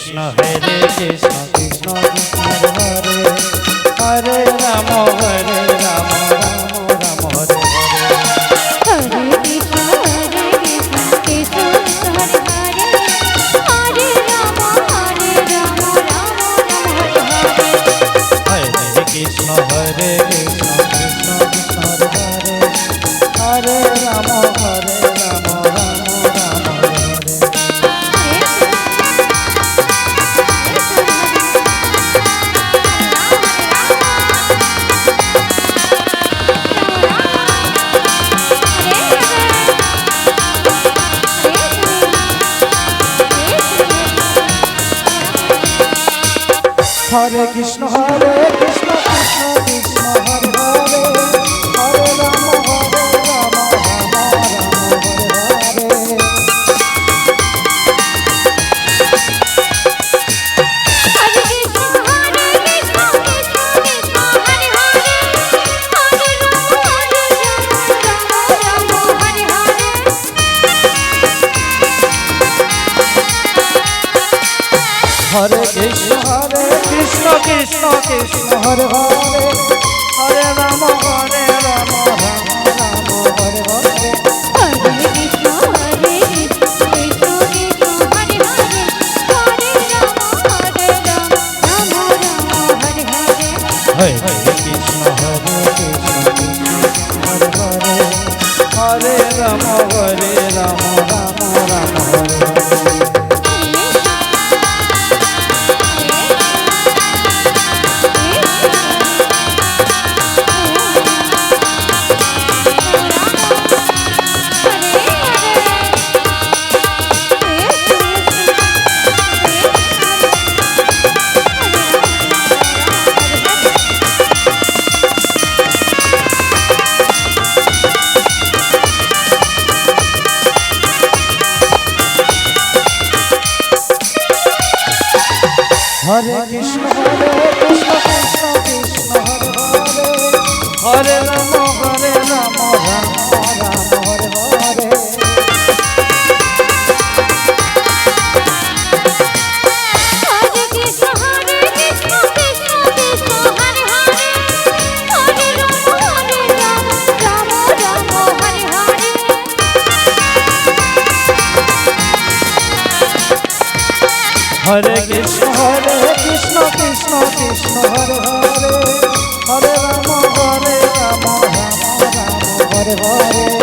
Krishna Hare Krishna Krishna Krishna Hare Hare Ram Hare Ram Ram Ram Hare Hare Krishna Krishna Krishna Hare Hare Hare Ram Ram Ram Hare Hare Hare Krishna Hare Krishna Krishna Krishna Hare Hare Hare Ram Hare Ram Ram Ram Hare Hare Krishna Krishna Krishna Hare Hare Hare Ram Ram Ram Hare Hare Hare Krishna Krishna Krishna Hare Hare Hare Ram Ram Ram Ram Hare Hare Hare Krishna Krishna Krishna Hare Hare Hare Ram Ram Hare Hare Hare Krishna Krishna Hare Hare Hare Ram Ram Ram Hare Hare Hare Krishna Krishna Krishna Hare Hare Hare Ram Ram Ram Hare Hare Hare Krishna Krishna Krishna Hare Hare Hare Ram Ram Ram Hare Hare Hare Krishna Krishna Krishna Hare Hare Hare Ram Ram Ram Hare Hare